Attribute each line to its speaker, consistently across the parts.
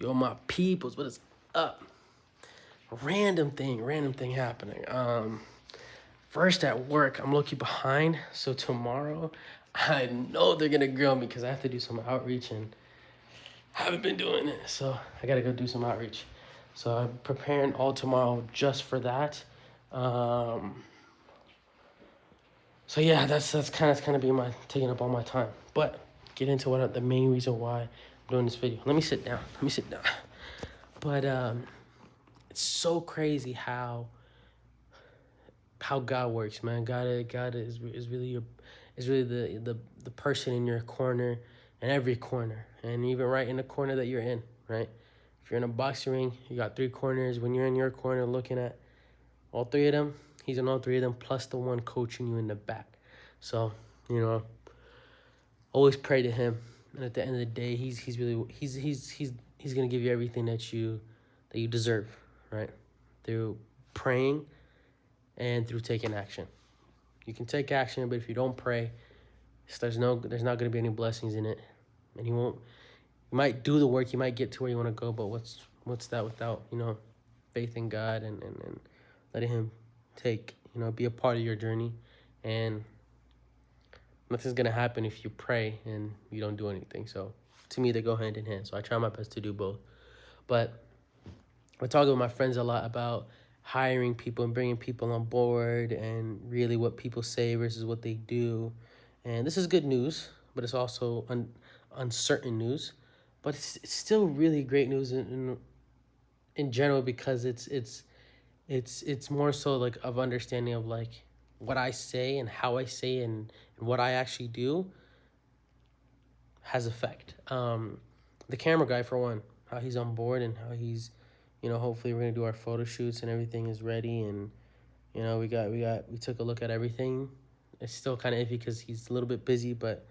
Speaker 1: Yo, my peoples, what is up? Random thing happening. First at work, I'm low-key behind, so tomorrow I know they're gonna grill me because I have to do some outreach and I haven't been doing it, so I gotta go do some outreach. So I'm preparing all tomorrow just for that. Um, so yeah, that's kind of gonna be my taking up all my time. But get into what the main reason why I'm doing this video. Let me sit down. But it's so crazy how God works, man. God is really the person in your corner, in every corner, and even right in the corner that you're in, right? If you're in a boxing ring, you got three corners. When you're in your corner, looking at all three of them, he's in all three of them, plus the one coaching you in the back. So always pray to him, and at the end of the day, he's gonna give you everything that you deserve, right? Through praying and through taking action. You can take action, but if you don't pray, there's not going to be any blessings in it, and you might do the work, you might get to where you want to go, but what's that without faith in God and letting Him be a part of your journey, and nothing's gonna happen if you pray and you don't do anything. So to me, they go hand in hand. So I try my best to do both, but I talk with my friends a lot about hiring people and bringing people on board and really what people say versus what they do. And this is good news, but it's also uncertain news. But it's still really great news in general because it's more so like of understanding of like what I say and how I say and what I actually do has effect. The camera guy for one, how he's on board and how he's hopefully we're gonna do our photo shoots and everything is ready, and we took a look at everything. It's still kind of iffy because he's a little bit busy, but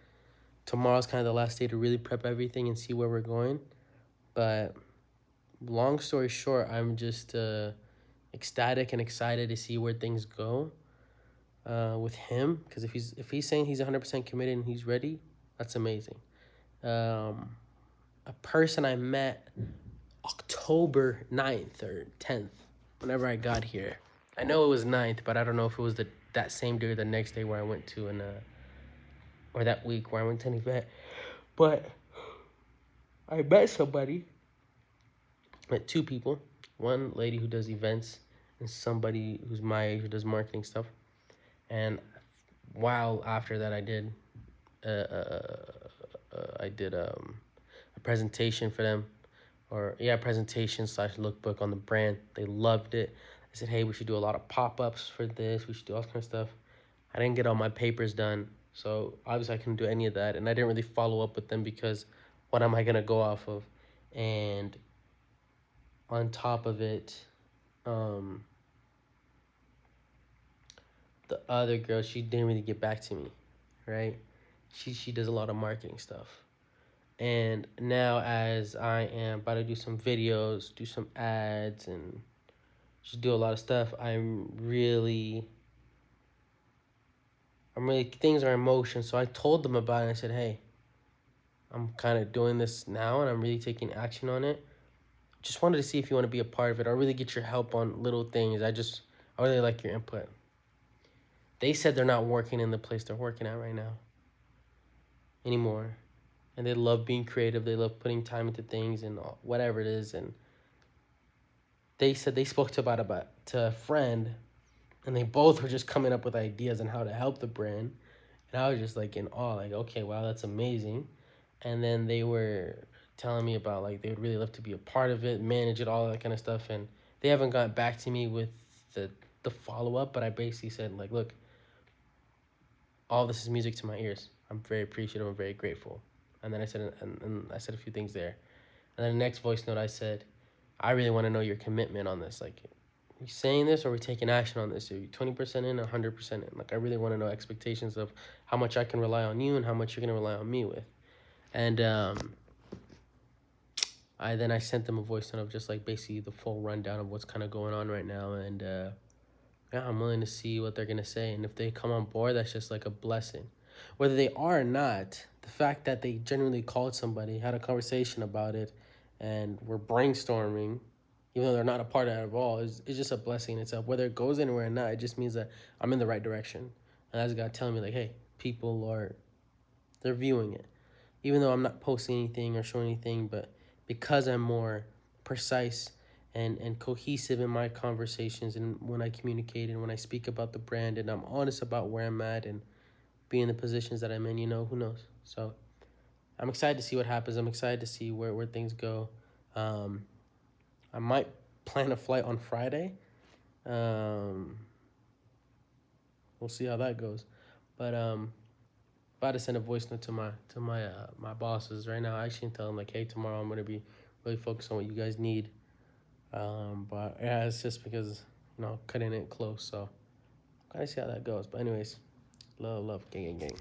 Speaker 1: tomorrow's kind of the last day to really prep everything and see where we're going. But long story short, I'm just ecstatic and excited to see where things go with him, because if he's saying he's 100% committed and he's ready, that's amazing. A person I met October 9th or 10th, whenever I got here. I know it was 9th, but I don't know if it was that same day or the next day where I went to or that week where I went to an event. But I met somebody, met two people, one lady who does events and somebody who's my age who does marketing stuff. And while after that I did a presentation for them, presentation / lookbook on the brand. They loved it. I said, hey, we should do a lot of pop-ups for this. We should do all kind of stuff. I didn't get all my papers done, so obviously I couldn't do any of that, and I didn't really follow up with them because what am I gonna go off of? And on top of it, the other girl, she didn't really get back to me, right? She does a lot of marketing stuff. And now as I am about to do some videos, do some ads, and just do a lot of stuff, things are in motion. So I told them about it. I said, hey, I'm kind of doing this now and I'm really taking action on it. Just wanted to see if you want to be a part of it or really get your help on little things. I really like your input. They said they're not working in the place they're working at right now anymore. And they love being creative. They love putting time into things and whatever it is. And they said they spoke to a friend, and they both were just coming up with ideas on how to help the brand. And I was just like in awe, like, okay, wow, that's amazing. And then they were telling me about like they would really love to be a part of it, manage it, all that kind of stuff. And they haven't gotten back to me with the follow up, but I basically said like, look, all this is music to my ears. I'm very appreciative. I'm very grateful. And then I said, and I said a few things there. And then the next voice note, I said, I really want to know your commitment on this. Like, are you saying this or are we taking action on this? Are you 20% in, 100% in? Like, I really want to know expectations of how much I can rely on you and how much you're going to rely on me with. And I sent them a voice note of just like basically the full rundown of what's kind of going on right now. And I'm willing to see what they're going to say. And if they come on board, that's just like a blessing. Whether they are or not, the fact that they genuinely called somebody, had a conversation about it, and we're brainstorming, even though they're not a part of it at all, it's just a blessing in itself. Whether it goes anywhere or not, it just means that I'm in the right direction. And that's God telling me, like, hey, people they're viewing it. Even though I'm not posting anything or showing anything, but because I'm more precise and cohesive in my conversations and when I communicate and when I speak about the brand and I'm honest about where I'm at and be in the positions that I'm in, who knows? So I'm excited to see what happens. I'm excited to see where things go. I might plan a flight on Friday. We'll see how that goes. But about to send a voice note to my bosses right now. I actually tell them like, hey, tomorrow I'm gonna be really focused on what you guys need. But yeah, it's just because cutting it close. So gotta see how that goes. But anyways, love, gang.